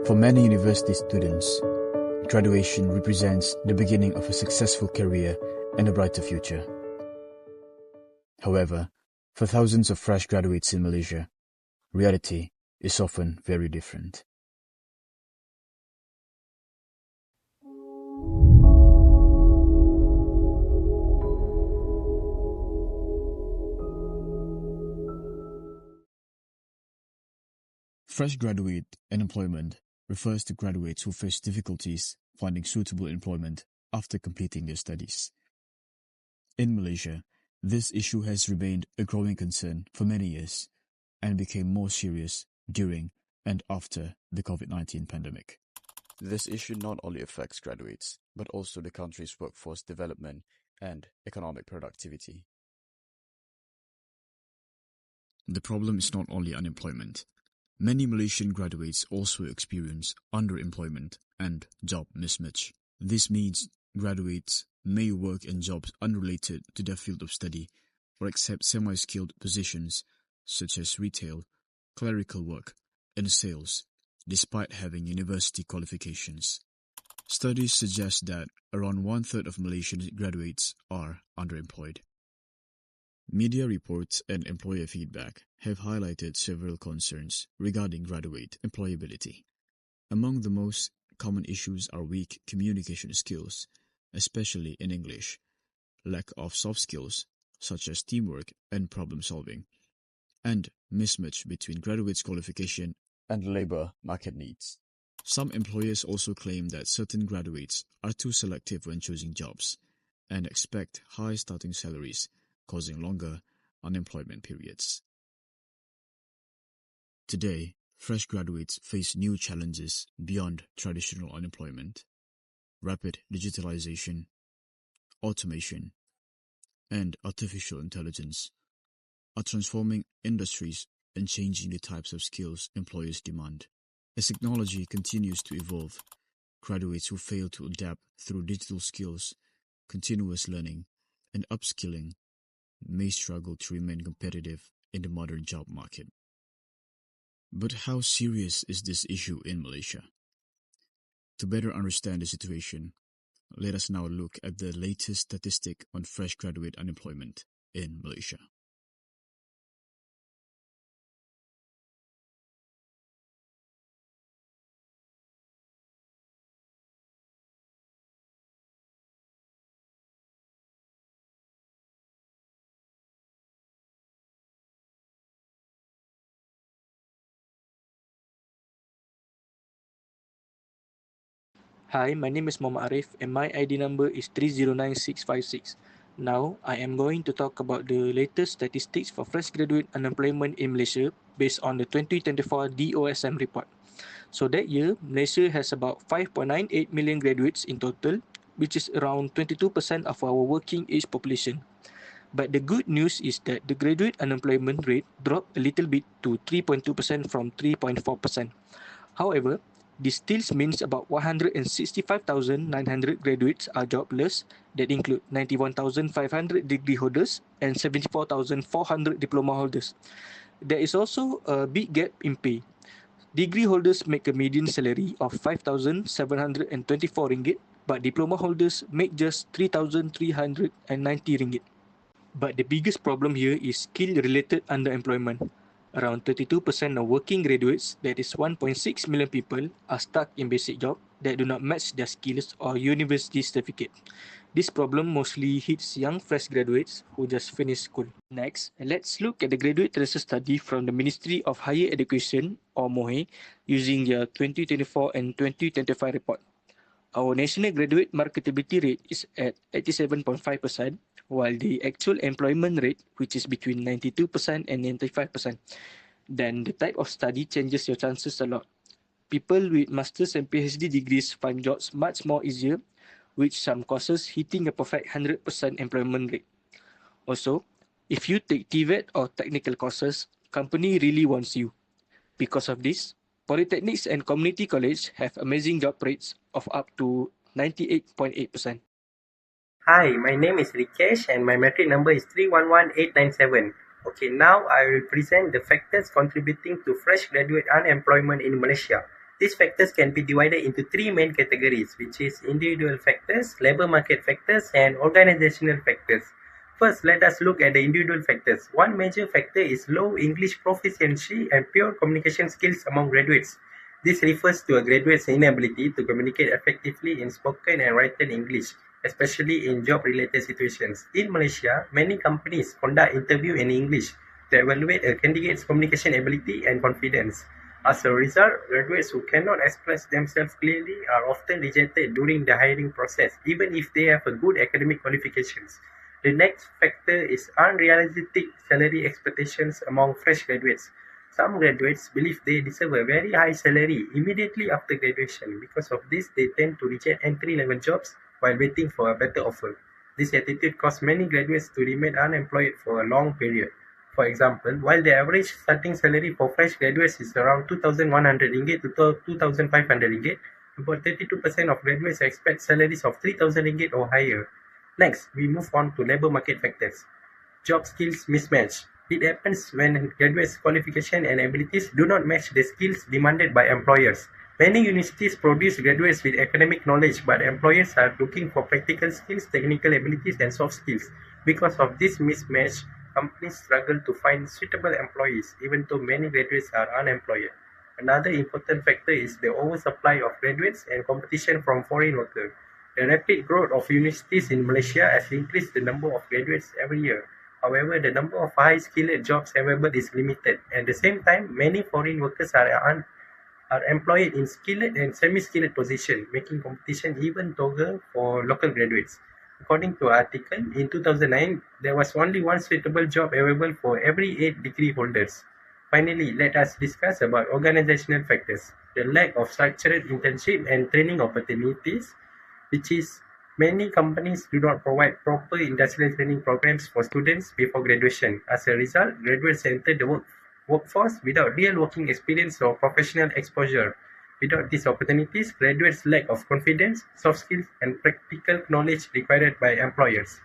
For many university students, graduation represents the beginning of a successful career and a brighter future. However, for thousands of fresh graduates in Malaysia, reality is often very different. Fresh graduate unemployment refers to graduates who face difficulties finding suitable employment after completing their studies. In Malaysia, this issue has remained a growing concern for many years and became more serious during and after the COVID-19 pandemic. This issue not only affects graduates, but also the country's workforce development and economic productivity. The problem is not only unemployment. Many Malaysian graduates also experience underemployment and job mismatch. This means graduates may work in jobs unrelated to their field of study or accept semi-skilled positions such as retail, clerical work, and sales, despite having university qualifications. Studies suggest that around one-third of Malaysian graduates are underemployed. Media reports and employer feedback have highlighted several concerns regarding graduate employability. Among the most common issues are weak communication skills, especially in English, lack of soft skills such as teamwork and problem solving, and mismatch between graduates' qualification and labor market needs. Some employers also claim that certain graduates are too selective when choosing jobs and expect high starting salaries, causing longer unemployment periods. Today, fresh graduates face new challenges beyond traditional unemployment. Rapid digitalization, automation, and artificial intelligence are transforming industries and changing the types of skills employers demand. As technology continues to evolve, graduates who fail to adapt through digital skills, continuous learning, and upskilling may struggle to remain competitive in the modern job market. But how serious is this issue in Malaysia? To better understand the situation, let us now look at the latest statistic on fresh graduate unemployment in Malaysia. Hi, my name is Muhammad Arif and my ID number is 309656. Now, I am going to talk about the latest statistics for fresh graduate unemployment in Malaysia based on the 2024 DOSM report. So that year, Malaysia has about 5.98 million graduates in total, which is around 22% of our working age population. But the good news is that the graduate unemployment rate dropped a little bit to 3.2% from 3.4%. However, this still means about 165,900 graduates are jobless, that include 91,500 degree holders and 74,400 diploma holders. There is also a big gap in pay. Degree holders make a median salary of 5,724 ringgit, but diploma holders make just 3,390 ringgit. But the biggest problem here is skill-related underemployment. Around 32% of working graduates, that is 1.6 million people, are stuck in basic jobs that do not match their skills or university certificate. This problem mostly hits young fresh graduates who just finished school. Next, let's look at the graduate tracer study from the Ministry of Higher Education, or MOHE, using their 2024 and 2025 report. Our national graduate marketability rate is at 87.5%, while the actual employment rate, which is between 92% and 95%. Then the type of study changes your chances a lot. People with master's and PhD degrees find jobs much more easier, with some courses hitting a perfect 100% employment rate. Also, if you take TVET or technical courses, company really wants you. Because of this, polytechnics and community college have amazing job rates of up to 98.8%. Hi, my name is Rikesh and my metric number is 311897. Okay, now I will present the factors contributing to fresh graduate unemployment in Malaysia. These factors can be divided into three main categories, which is individual factors, labor market factors, and organizational factors. First, let us look at the individual factors. One major factor is low English proficiency and poor communication skills among graduates. This refers to a graduate's inability to communicate effectively in spoken and written English, especially in job-related situations. In Malaysia, many companies conduct interview in English to evaluate a candidate's communication ability and confidence. As a result, graduates who cannot express themselves clearly are often rejected during the hiring process, even if they have a good academic qualifications. The next factor is unrealistic salary expectations among fresh graduates. Some graduates believe they deserve a very high salary immediately after graduation. Because of this, they tend to reject entry-level jobs while waiting for a better offer. This attitude causes many graduates to remain unemployed for a long period. For example, while the average starting salary for fresh graduates is around 2,100 ringgit to 2,500 ringgit, about 32% of graduates expect salaries of 3,000 ringgit or higher. Next, we move on to labor market factors. Job skills mismatch. It happens when graduates' qualification and abilities do not match the skills demanded by employers. Many universities produce graduates with academic knowledge, but employers are looking for practical skills, technical abilities, and soft skills. Because of this mismatch, companies struggle to find suitable employees, even though many graduates are unemployed. Another important factor is the oversupply of graduates and competition from foreign workers. The rapid growth of universities in Malaysia has increased the number of graduates every year. However, the number of high-skilled jobs available is limited. At the same time, many foreign workers are employed in skilled and semi-skilled positions, making competition even tougher for local graduates. According to an article, in 2009, there was only one suitable job available for every 8 degree holders. Finally, let us discuss about organizational factors. The lack of structured internship and training opportunities, which is many companies do not provide proper industrial training programs for students before graduation. As a result, graduates enter the workforce without real working experience or professional exposure. Without these opportunities, graduates lack of confidence, soft skills, and practical knowledge required by employers.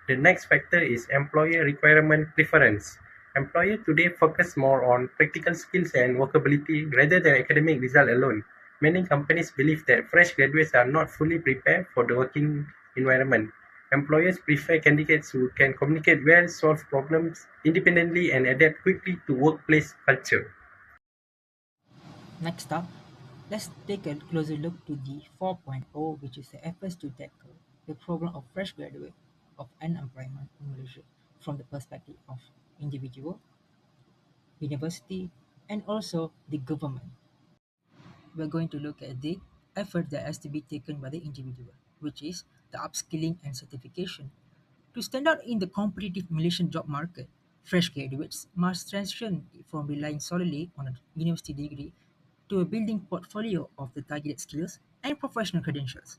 The next factor is employer requirement preference. Employers today focus more on practical skills and workability rather than academic result alone. Many companies believe that fresh graduates are not fully prepared for the working environment. Employers prefer candidates who can communicate well, solve problems independently, and adapt quickly to workplace culture. Next up, let's take a closer look to the 4.0, which is the efforts to tackle the problem of fresh graduate of unemployment in Malaysia from the perspective of individual, university, and also the government. We're going to look at the effort that has to be taken by the individual, which is the upskilling and certification. To stand out in the competitive Malaysian job market, fresh graduates must transition from relying solely on a university degree to a building portfolio of the targeted skills and professional credentials.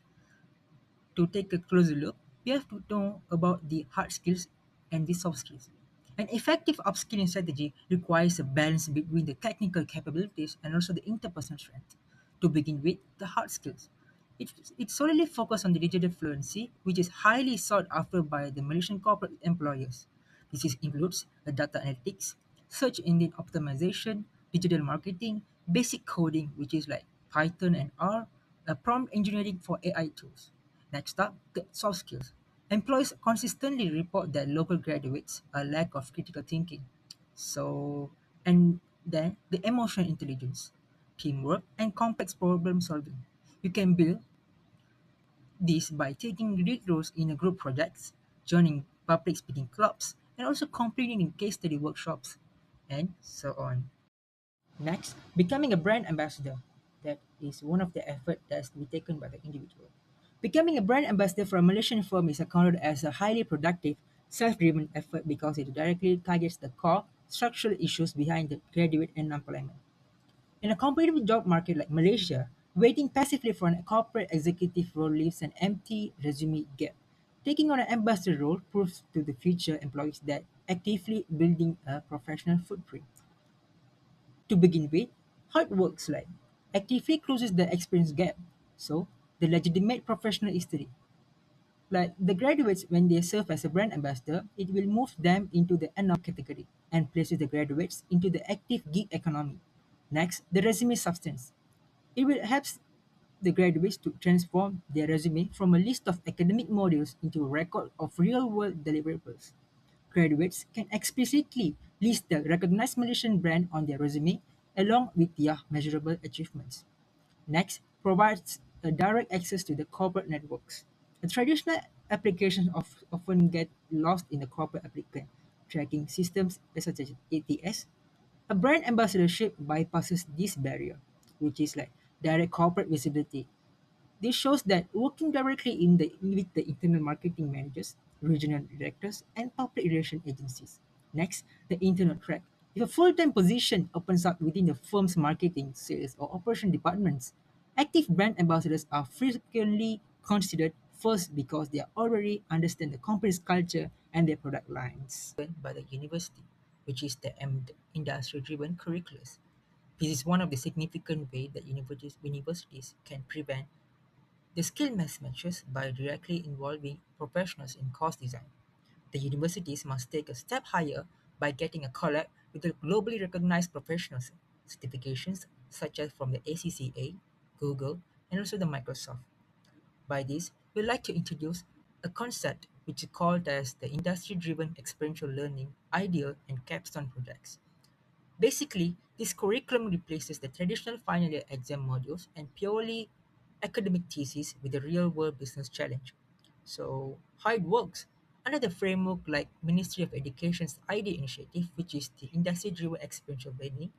To take a closer look, we have to know about the hard skills and the soft skills. An effective upskilling strategy requires a balance between the technical capabilities and also the interpersonal strength. To begin with, the hard skills. It solely focuses on the digital fluency, which is highly sought after by the Malaysian corporate employers. Includes the data analytics, search engine optimization, digital marketing, basic coding, which is like Python and R, prompt engineering for AI tools. Next up, the soft skills. Employees consistently report that local graduates a lack of critical thinking. So, and then the emotional intelligence, teamwork, and complex problem solving. You can build this by taking lead roles in a group projects, joining public speaking clubs, and also completing case study workshops, and so on. Next, becoming a brand ambassador. That is one of the effort that has to be taken by the individual. Becoming a brand ambassador for a Malaysian firm is accounted as a highly productive, self-driven effort because it directly targets the core structural issues behind the graduate unemployment. In a competitive job market like Malaysia, waiting passively for a corporate executive role leaves an empty resume gap. Taking on an ambassador role proves to the future employees that actively building a professional footprint. To begin with, how it works like actively closes the experience gap. So the legitimate professional history. Like the graduates, when they serve as a brand ambassador, it will move them into the unknown category and places the graduates into the active gig economy. Next, the resume substance. It will help the graduates to transform their resume from a list of academic modules into a record of real-world deliverables. Graduates can explicitly list the recognized Malaysian brand on their resume along with their measurable achievements. Next, provides a direct access to the corporate networks. The traditional applications often get lost in the corporate applicant tracking systems such as ATS. A brand ambassadorship bypasses this barrier, which is like direct corporate visibility. This shows that working directly with the internal marketing managers, regional directors, and public relation agencies. Next, the internal track. If a full-time position opens up within the firm's marketing, sales, or operation departments, active brand ambassadors are frequently considered first because they already understand the company's culture and their product lines. By the university, which is the industry-driven curriculum. This is one of the significant ways that universities can prevent the skill mismatches by directly involving professionals in course design. The universities must take a step higher by getting a collab with the globally recognized professionals certifications such as from the ACCA, Google, and also the Microsoft. By this, we'd like to introduce a concept which is called as the industry-driven experiential learning ideal and capstone projects. Basically, this curriculum replaces the traditional final year exam modules and purely academic thesis with a real world business challenge. So, how it works? Under the framework like Ministry of Education's ID initiative, which is the industry driven experiential learning,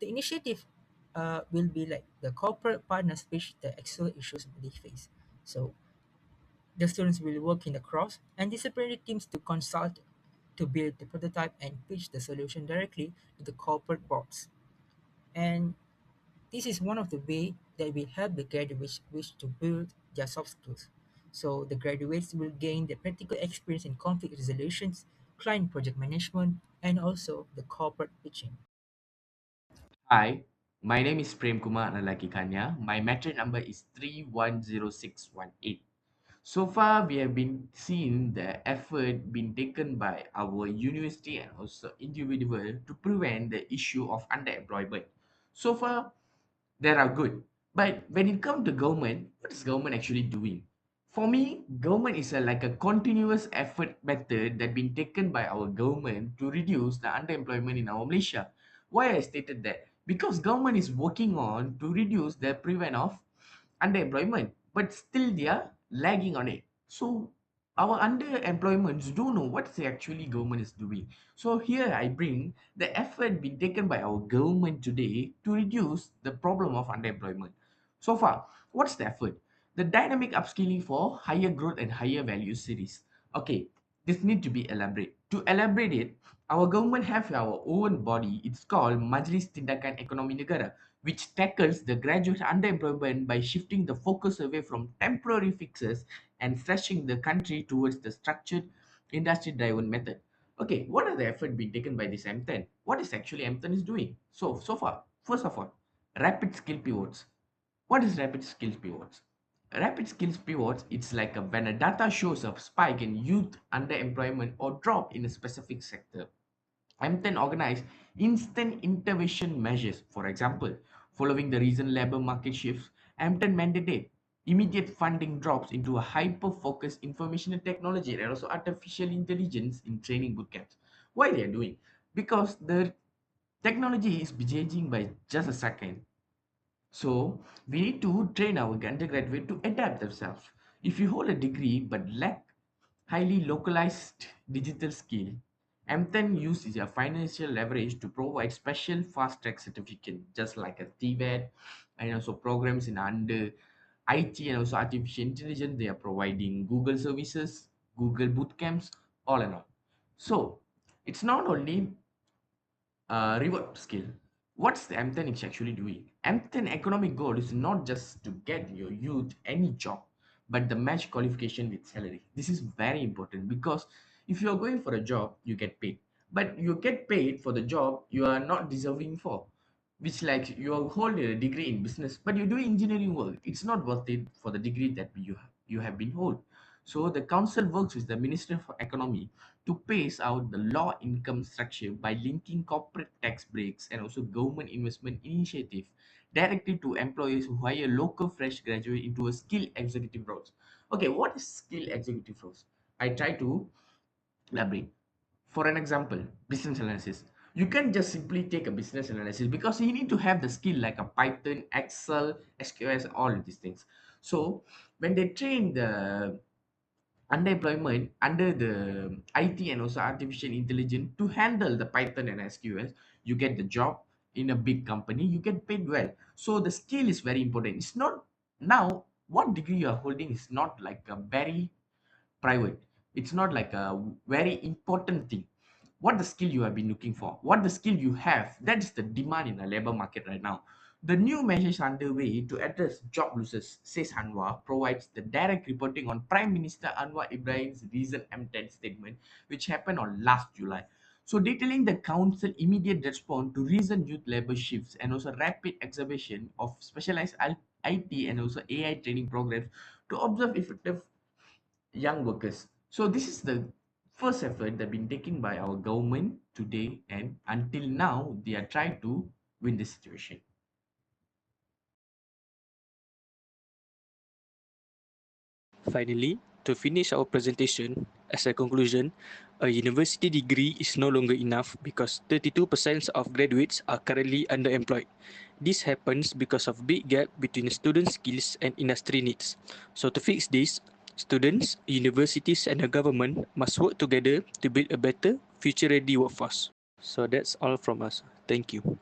the initiative will be like the corporate partners pitch the actual issues they face. So, the students will work in the cross and disciplinary teams to consult to build the prototype and pitch the solution directly to the corporate boards. And this is one of the way that will help the graduates wish to build their soft skills. So the graduates will gain the practical experience in conflict resolutions, client project management, and also the corporate pitching. Hi, my name is Prem Kumar Analaki Kanya. My metric number is 310618. So far, we have been seeing the effort being taken by our university and also individual to prevent the issue of underemployment. So far, they are good. But when it comes to government, what is government actually doing? For me, government is like a continuous effort method that been taken by our government to reduce the underemployment in our Malaysia. Why I stated that? Because government is working on to reduce the prevent of underemployment, but still they are lagging on it. So our underemployments don't know what the actually government is doing. So here I bring the effort being taken by our government today to reduce the problem of underemployment. So far, what's the effort? The dynamic upskilling for higher growth and higher value series. Okay, this need to be elaborate. To elaborate it, our government have our own body. It's called Majlis Tindakan Ekonomi Negara, which tackles the graduate underemployment by shifting the focus away from temporary fixes and stretching the country towards the structured industry-driven method. Okay, what are the efforts being taken by this M10? What is actually M10 is doing? So far, first of all, rapid skill pivots. What is rapid skills pivots? Rapid skills pivots, it's like when a data shows a spike in youth underemployment or drop in a specific sector. M10 organize instant intervention measures. For example, following the recent labor market shifts, M10 mandate immediate funding drops into a hyper-focused information and technology and also artificial intelligence in training bootcamps. Why they are doing? Because the technology is changing by just a second. So we need to train our undergraduate to adapt themselves. If you hold a degree but lack highly localized digital skill, M10 uses their financial leverage to provide special fast track certificate, just like a TVET and also programs in under IT and also artificial intelligence. They are providing Google services, Google bootcamps, all and all. So it's not only reward skill. What's the M10 is actually doing? M10 economic goal is not just to get your youth any job, but the match qualification with salary. This is very important because if you are going for a job, you get paid. But you get paid for the job you are not deserving for. Which like you hold a degree in business, but you do engineering work. It's not worth it for the degree that you have been hold. So the council works with the Ministry of Economy to pace out the low income structure by linking corporate tax breaks and also government investment initiative directly to employers who hire local fresh graduate into a skill executive roles. Okay, what is skill executive roles? I try to elaborate. For an example, business analysis. You can just simply take a business analysis because you need to have the skill like a Python, Excel, SQS, all of these things. So when they train the underemployment under the IT and also artificial intelligence to handle the Python and SQS, you get the job in a big company, you get paid well. So the skill is very important. It's not now what degree you are holding is not like a very private. It's not like a very important thing. What the skill you have been looking for, what the skill you have, that is the demand in the labor market right now. The new measures underway to address job losses, says Anwar, provides the direct reporting on Prime Minister Anwar Ibrahim's recent M10 statement, which happened on last July. So detailing the council immediate response to recent youth labor shifts and also rapid exhibition of specialized IT and also AI training programs to observe effective young workers. So this is the first effort that been taken by our government today, and until now they are trying to win the situation. Finally, to finish our presentation, as a conclusion, a university degree is no longer enough because 32% of graduates are currently underemployed. This happens because of big gap between student skills and industry needs. So to fix this, students, universities and the government must work together to build a better future-ready workforce. So that's all from us. Thank you.